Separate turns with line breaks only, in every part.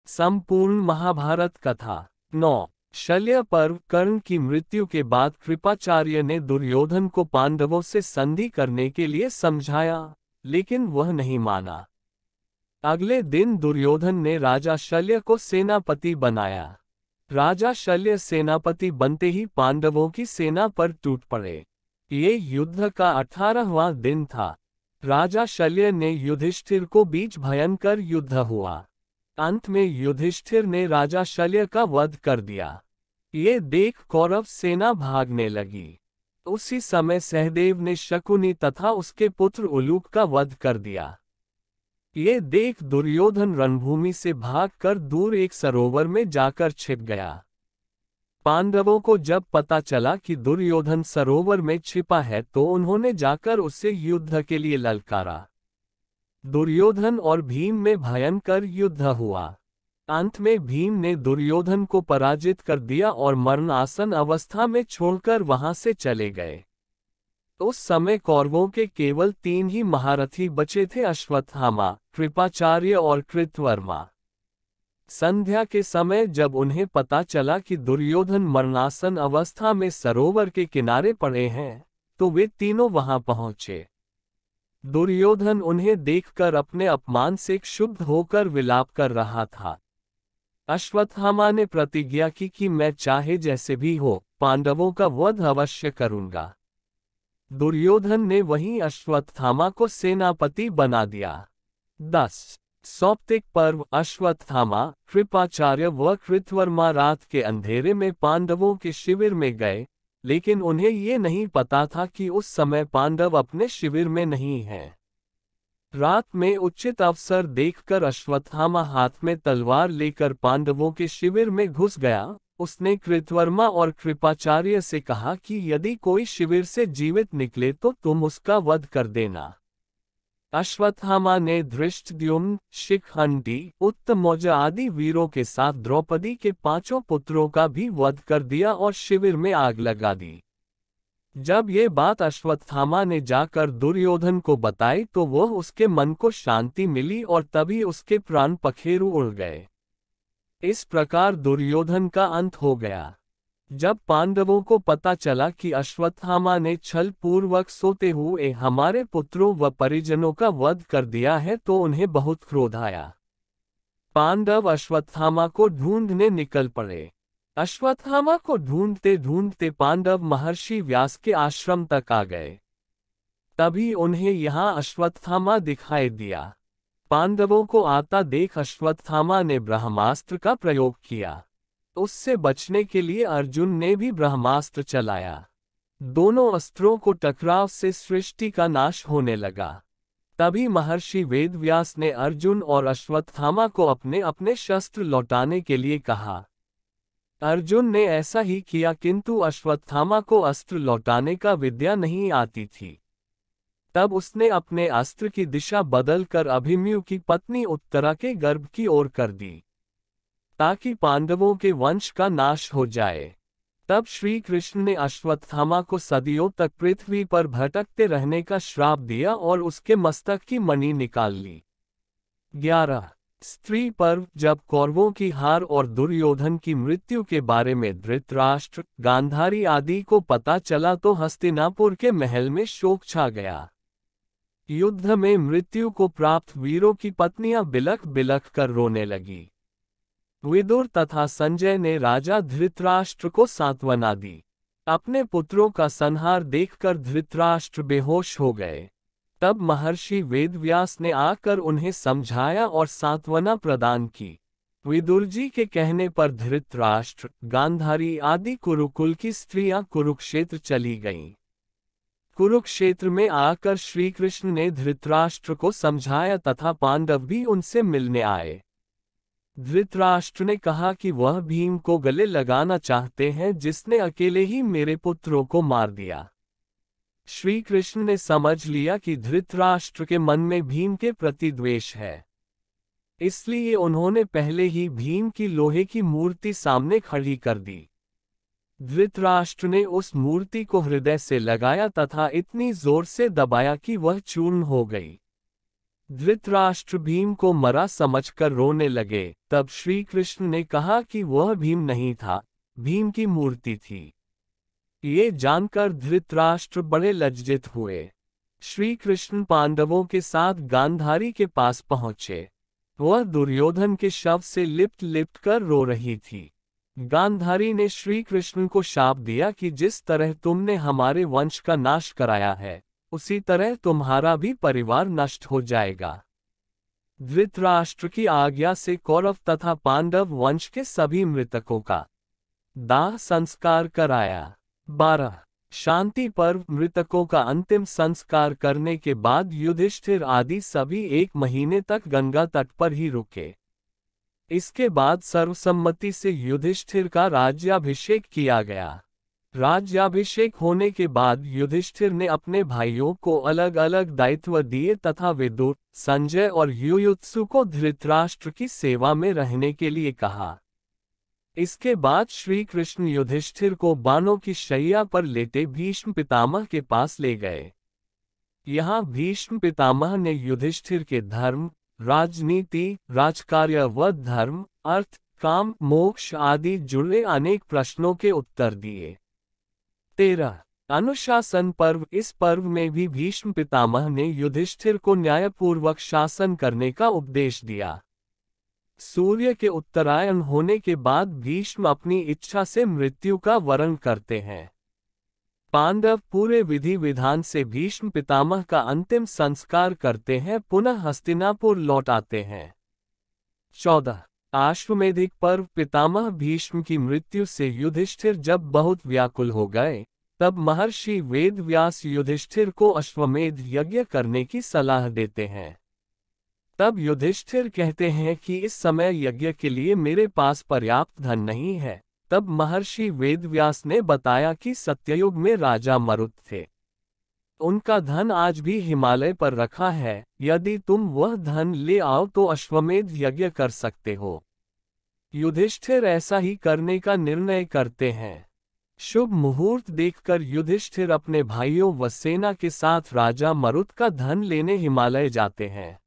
संपूर्ण महाभारत कथा 9। शल्य पर्व। कर्ण की मृत्यु के बाद कृपाचार्य ने दुर्योधन को पांडवों से संधि करने के लिए समझाया, लेकिन वह नहीं माना। अगले दिन दुर्योधन ने राजा शल्य को सेनापति बनाया। राजा शल्य सेनापति बनते ही पांडवों की सेना पर टूट पड़े। ये युद्ध का 18वां दिन था। राजा शल्य ने युधिष्ठिर को बीच भयंकर युद्ध हुआ। अंत में युधिष्ठिर ने राजा शल्य का वध कर दिया। ये देख कौरव सेना भागने लगी। उसी समय सहदेव ने शकुनी तथा उसके पुत्र उलूक का वध कर दिया। ये देख दुर्योधन रणभूमि से भागकर दूर एक सरोवर में जाकर छिप गया। पांडवों को जब पता चला कि दुर्योधन सरोवर में छिपा है तो उन्होंने जाकर उससे युद्ध के लिए ललकारा। दुर्योधन और भीम में भयंकर युद्ध हुआ। अंत में भीम ने दुर्योधन को पराजित कर दिया और मरणासन अवस्था में छोड़कर वहां से चले गए। उस समय कौरवों के केवल 3 ही महारथी बचे थे, अश्वत्थामा, कृपाचार्य और कृतवर्मा। संध्या के समय जब उन्हें पता चला कि दुर्योधन मरणासन अवस्था में सरोवर के किनारे पड़े हैं, तो वे तीनों वहां पहुंचे। दुर्योधन उन्हें देखकर अपने अपमान से क्षुब्ध होकर विलाप कर रहा था। अश्वत्थामा ने प्रतिज्ञा की कि मैं चाहे जैसे भी हो पांडवों का वध अवश्य करूंगा। दुर्योधन ने वहीं अश्वत्थामा को सेनापति बना दिया। 10। सौप्तिक पर्व। अश्वत्थामा, कृपाचार्य व कृतवर्मा रात के अंधेरे में पांडवों के शिविर में गए, लेकिन उन्हें ये नहीं पता था कि उस समय पांडव अपने शिविर में नहीं हैं। रात में उचित अवसर देखकर अश्वत्थामा हाथ में तलवार लेकर पांडवों के शिविर में घुस गया। उसने कृतवर्मा और कृपाचार्य से कहा कि यदि कोई शिविर से जीवित निकले तो तुम उसका वध कर देना। अश्वत्थामा ने धृष्टद्युम्न, शिखंडी, उत्तमौज आदि वीरों के साथ द्रौपदी के 5 पुत्रों का भी वध कर दिया और शिविर में आग लगा दी। जब ये बात अश्वत्थामा ने जाकर दुर्योधन को बताई तो वह उसके मन को शांति मिली और तभी उसके प्राण पखेरु उड़ गए। इस प्रकार दुर्योधन का अंत हो गया। जब पांडवों को पता चला कि अश्वत्थामा ने छल पूर्वक सोते हुए हमारे पुत्रों व परिजनों का वध कर दिया है तो उन्हें बहुत क्रोध आया। पांडव अश्वत्थामा को ढूंढने निकल पड़े। अश्वत्थामा को ढूंढते ढूंढते पांडव महर्षि व्यास के आश्रम तक आ गए। तभी उन्हें यहाँ अश्वत्थामा दिखाई दिया। पांडवों को आता देख अश्वत्थामा ने ब्रह्मास्त्र का प्रयोग किया। उससे बचने के लिए अर्जुन ने भी ब्रह्मास्त्र चलाया। दोनों अस्त्रों को टकराव से सृष्टि का नाश होने लगा। तभी महर्षि वेदव्यास ने अर्जुन और अश्वत्थामा को अपने अपने शस्त्र लौटाने के लिए कहा। अर्जुन ने ऐसा ही किया, किंतु अश्वत्थामा को अस्त्र लौटाने का विद्या नहीं आती थी। तब उसने अपने अस्त्र की दिशा बदलकर अभिमन्यु की पत्नी उत्तरा के गर्भ की ओर कर दी, ताकि पांडवों के वंश का नाश हो जाए। तब श्री कृष्ण ने अश्वत्थामा को सदियों तक पृथ्वी पर भटकते रहने का श्राप दिया और उसके मस्तक की मणि निकाल ली। 11। स्त्री पर्व। जब कौरवों की हार और दुर्योधन की मृत्यु के बारे में धृतराष्ट्र, गांधारी आदि को पता चला तो हस्तिनापुर के महल में शोक छा गया। युद्ध में मृत्यु को प्राप्त वीरों की पत्नियां बिलख बिलख कर रोने लगी। विदुर तथा संजय ने राजा धृतराष्ट्र को सांत्वना दी। अपने पुत्रों का संहार देखकर धृतराष्ट्र बेहोश हो गए। तब महर्षि वेदव्यास ने आकर उन्हें समझाया और सांत्वना प्रदान की। विदुर जी के कहने पर धृतराष्ट्र, गांधारी आदि कुरुकुल की स्त्रियां कुरुक्षेत्र चली गईं। कुरुक्षेत्र में आकर श्री कृष्ण ने धृतराष्ट्र को समझाया तथा पांडव भी उनसे मिलने आए। धृतराष्ट्र ने कहा कि वह भीम को गले लगाना चाहते हैं, जिसने अकेले ही मेरे पुत्रों को मार दिया। श्री कृष्ण ने समझ लिया कि धृतराष्ट्र के मन में भीम के प्रति द्वेष है, इसलिए उन्होंने पहले ही भीम की लोहे की मूर्ति सामने खड़ी कर दी। धृतराष्ट्र ने उस मूर्ति को हृदय से लगाया तथा इतनी जोर से दबाया कि वह चूर्ण हो गई। धृतराष्ट्र भीम को मरा समझकर रोने लगे। तब श्री कृष्ण ने कहा कि वह भीम नहीं था, भीम की मूर्ति थी। ये जानकर धृतराष्ट्र बड़े लज्जित हुए। श्री कृष्ण पांडवों के साथ गांधारी के पास पहुंचे। वह दुर्योधन के शव से लिपट लिपट कर रो रही थी। गांधारी ने श्री कृष्ण को शाप दिया कि जिस तरह तुमने हमारे वंश का नाश कराया है, उसी तरह तुम्हारा भी परिवार नष्ट हो जाएगा। धृतराष्ट्र की आज्ञा से कौरव तथा पांडव वंश के सभी मृतकों का दाह संस्कार कराया। 12 शांति पर्व। मृतकों का अंतिम संस्कार करने के बाद युधिष्ठिर आदि सभी 1 महीने तक गंगा तट पर ही रुके। इसके बाद सर्वसम्मति से युधिष्ठिर का राज्याभिषेक किया गया। राज्याभिषेक होने के बाद युधिष्ठिर ने अपने भाइयों को अलग अलग दायित्व दिए तथा विदुर, संजय और युयुत्सु को धृतराष्ट्र की सेवा में रहने के लिए कहा। इसके बाद श्री कृष्ण युधिष्ठिर को बाणों की शैया पर लेटे भीष्म पितामह के पास ले गए। यहाँ भीष्म पितामह ने युधिष्ठिर के धर्म, राजनीति, राजकार्य व धर्म, अर्थ, काम, मोक्ष आदि जुड़े अनेक प्रश्नों के उत्तर दिए। 13 अनुशासन पर्व। इस पर्व में भी भीष्म पितामह ने युधिष्ठिर को न्यायपूर्वक शासन करने का उपदेश दिया। सूर्य के उत्तरायण होने के बाद भीष्म अपनी इच्छा से मृत्यु का वरण करते हैं। पांडव पूरे विधि विधान से भीष्म पितामह का अंतिम संस्कार करते हैं, पुनः हस्तिनापुर लौट आते हैं। 14 अश्वमेधिक पर्व। पितामह भीष्म की मृत्यु से युधिष्ठिर जब बहुत व्याकुल हो गए, तब महर्षि वेदव्यास युधिष्ठिर को अश्वमेध यज्ञ करने की सलाह देते हैं। तब युधिष्ठिर कहते हैं कि इस समय यज्ञ के लिए मेरे पास पर्याप्त धन नहीं है। तब महर्षि वेदव्यास ने बताया कि सत्ययुग में राजा मरुत थे। उनका धन आज भी हिमालय पर रखा है, यदि तुम वह धन ले आओ तो अश्वमेध यज्ञ कर सकते हो। युधिष्ठिर ऐसा ही करने का निर्णय करते हैं। शुभ मुहूर्त देखकर युधिष्ठिर अपने भाइयों व सेना के साथ राजा मरुत का धन लेने हिमालय जाते हैं।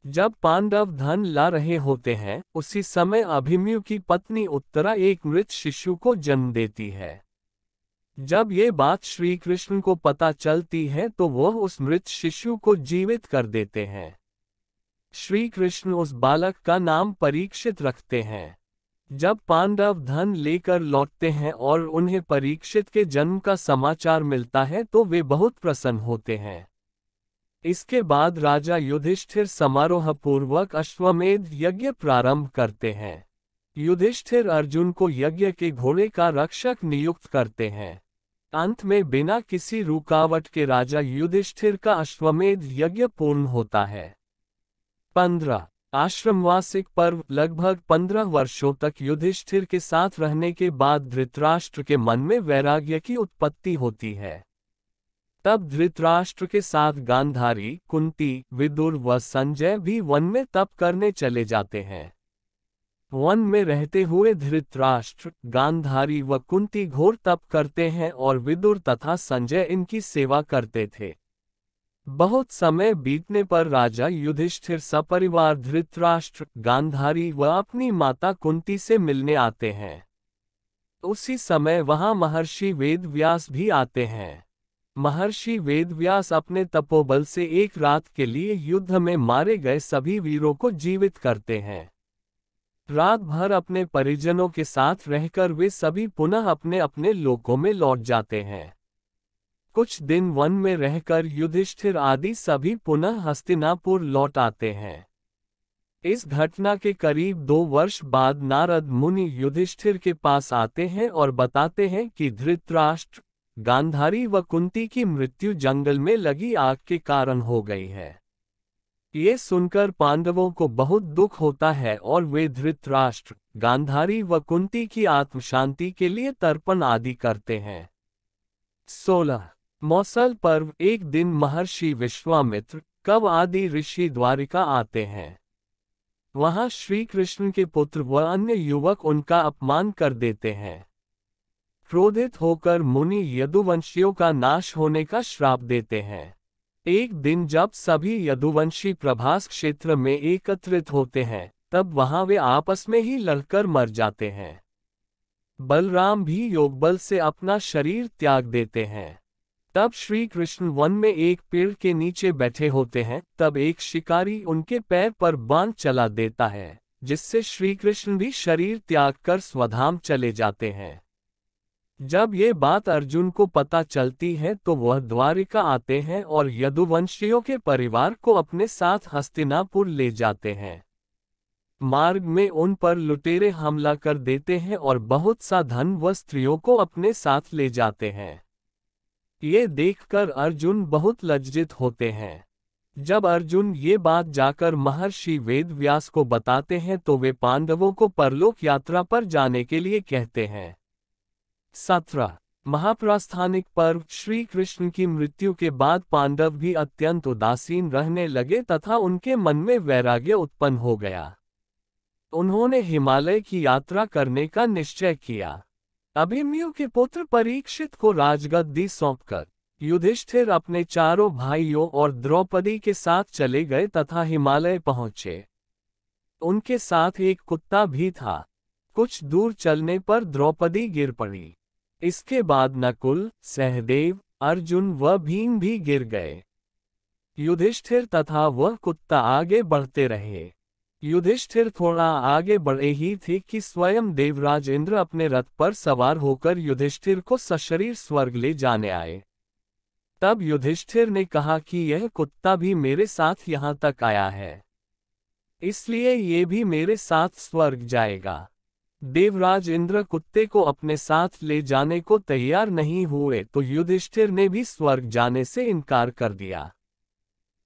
जब पांडव धन ला रहे होते हैं, उसी समय अभिमन्यु की पत्नी उत्तरा एक मृत शिशु को जन्म देती है। जब ये बात श्री कृष्ण को पता चलती है तो वह उस मृत शिशु को जीवित कर देते हैं। श्री कृष्ण उस बालक का नाम परीक्षित रखते हैं। जब पांडव धन लेकर लौटते हैं और उन्हें परीक्षित के जन्म का समाचार मिलता है तो वे बहुत प्रसन्न होते हैं। इसके बाद राजा युधिष्ठिर समारोहपूर्वक अश्वमेध यज्ञ प्रारंभ करते हैं। युधिष्ठिर अर्जुन को यज्ञ के घोड़े का रक्षक नियुक्त करते हैं। अंत में बिना किसी रुकावट के राजा युधिष्ठिर का अश्वमेध यज्ञ पूर्ण होता है। 15 आश्रमवासिक पर्व। लगभग 15 वर्षों तक युधिष्ठिर के साथ रहने के बाद धृतराष्ट्र के मन में वैराग्य की उत्पत्ति होती है। तब धृतराष्ट्र के साथ गांधारी, कुंती, विदुर व संजय भी वन में तप करने चले जाते हैं। वन में रहते हुए धृतराष्ट्र, गांधारी व कुंती घोर तप करते हैं और विदुर तथा संजय इनकी सेवा करते थे। बहुत समय बीतने पर राजा युधिष्ठिर सपरिवार धृतराष्ट्र, गांधारी व अपनी माता कुंती से मिलने आते हैं। उसी समय वहां महर्षि वेदव्यास भी आते हैं। महर्षि वेदव्यास अपने तपोबल से एक रात के लिए युद्ध में मारे गए सभी वीरों को जीवित करते हैं। रात भर अपने परिजनों के साथ रहकर वे सभी पुनः अपने अपने लोकों में लौट जाते हैं। कुछ दिन वन में रहकर युधिष्ठिर आदि सभी पुनः हस्तिनापुर लौट आते हैं। इस घटना के करीब 2 वर्ष बाद नारद मुनि युधिष्ठिर के पास आते हैं और बताते हैं कि धृतराष्ट्र, गांधारी व कुंती की मृत्यु जंगल में लगी आग के कारण हो गई है। ये सुनकर पांडवों को बहुत दुख होता है और वे धृतराष्ट्र, गांधारी व कुंती की आत्मशांति के लिए तर्पण आदि करते हैं। 16 मौसल पर्व। एक दिन महर्षि विश्वामित्र, कव आदि ऋषि द्वारिका आते हैं। वहां श्री कृष्ण के पुत्र व अन्य युवक उनका अपमान कर देते हैं। क्रोधित होकर मुनि यदुवंशियों का नाश होने का श्राप देते हैं। एक दिन जब सभी यदुवंशी प्रभास क्षेत्र में एकत्रित होते हैं, तब वहां वे आपस में ही लड़कर मर जाते हैं। बलराम भी योगबल से अपना शरीर त्याग देते हैं। तब श्री कृष्ण वन में एक पेड़ के नीचे बैठे होते हैं, तब एक शिकारी उनके पैर पर बाण चला देता है, जिससे श्री कृष्ण भी शरीर त्याग कर स्वधाम चले जाते हैं। जब ये बात अर्जुन को पता चलती है तो वह द्वारिका आते हैं और यदुवंशियों के परिवार को अपने साथ हस्तिनापुर ले जाते हैं। मार्ग में उन पर लुटेरे हमला कर देते हैं और बहुत सा धन व स्त्रियों को अपने साथ ले जाते हैं। ये देखकर अर्जुन बहुत लज्जित होते हैं। जब अर्जुन ये बात जाकर महर्षि वेदव्यास को बताते हैं तो वे पांडवों को परलोक यात्रा पर जाने के लिए कहते हैं। 17 महाप्रस्थानिक पर्व। श्री कृष्ण की मृत्यु के बाद पांडव भी अत्यंत उदासीन रहने लगे तथा उनके मन में वैराग्य उत्पन्न हो गया। उन्होंने हिमालय की यात्रा करने का निश्चय किया। अभिमन्यु के पुत्र परीक्षित को राजगद्दी सौंपकर युधिष्ठिर अपने चारों भाइयों और द्रौपदी के साथ चले गए तथा हिमालय पहुंचे। उनके साथ एक कुत्ता भी था। कुछ दूर चलने पर द्रौपदी गिर पड़ी। इसके बाद नकुल, सहदेव, अर्जुन व भीम भी गिर गए। युधिष्ठिर तथा वह कुत्ता आगे बढ़ते रहे। युधिष्ठिर थोड़ा आगे बढ़े ही थे कि स्वयं देवराज इंद्र अपने रथ पर सवार होकर युधिष्ठिर को सशरीर स्वर्ग ले जाने आए। तब युधिष्ठिर ने कहा कि यह कुत्ता भी मेरे साथ यहाँ तक आया है, इसलिए ये भी मेरे साथ स्वर्ग जाएगा। देवराज इंद्र कुत्ते को अपने साथ ले जाने को तैयार नहीं हुए तो युधिष्ठिर ने भी स्वर्ग जाने से इनकार कर दिया।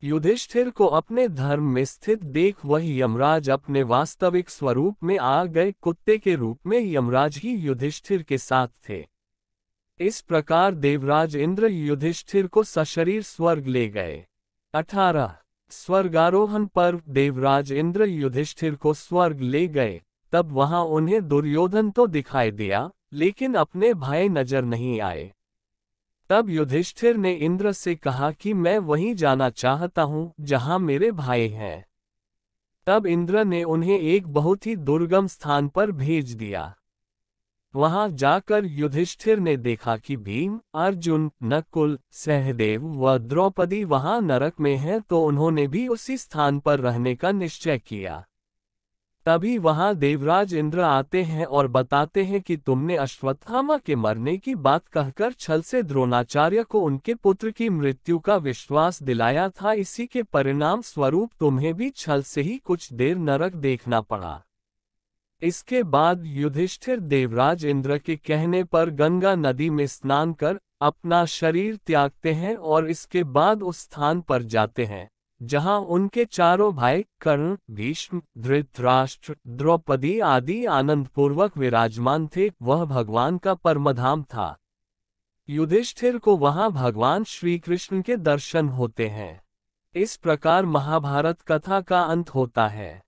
युधिष्ठिर को अपने धर्म में स्थित देख वह यमराज अपने वास्तविक स्वरूप में आ गए। कुत्ते के रूप में यमराज ही युधिष्ठिर के साथ थे। इस प्रकार देवराज इंद्र युधिष्ठिर को सशरीर स्वर्ग ले गए। 18 स्वर्गारोहण पर्व। देवराज इंद्र युधिष्ठिर को स्वर्ग ले गए। तब वहां उन्हें दुर्योधन तो दिखाई दिया, लेकिन अपने भाई नजर नहीं आए। तब युधिष्ठिर ने इंद्र से कहा कि मैं वहीं जाना चाहता हूं जहां मेरे भाई हैं। तब इंद्र ने उन्हें एक बहुत ही दुर्गम स्थान पर भेज दिया। वहां जाकर युधिष्ठिर ने देखा कि भीम, अर्जुन, नकुल, सहदेव व द्रौपदी वहां नरक में हैं, तो उन्होंने भी उसी स्थान पर रहने का निश्चय किया। तभी वहां देवराज इंद्र आते हैं और बताते हैं कि तुमने अश्वत्थामा के मरने की बात कहकर छल से द्रोणाचार्य को उनके पुत्र की मृत्यु का विश्वास दिलाया था। इसी के परिणाम स्वरूप तुम्हें भी छल से ही कुछ देर नरक देखना पड़ा। इसके बाद युधिष्ठिर देवराज इंद्र के कहने पर गंगा नदी में स्नान कर अपना शरीर त्यागते हैं और इसके बाद उस स्थान पर जाते हैं जहां उनके चारों भाई कर्ण, भीष्म, धृतराष्ट्र, द्रौपदी आदि आनंदपूर्वक विराजमान थे। वह भगवान का परमधाम था। युधिष्ठिर को वहां भगवान श्री कृष्ण के दर्शन होते हैं। इस प्रकार महाभारत कथा का अंत होता है।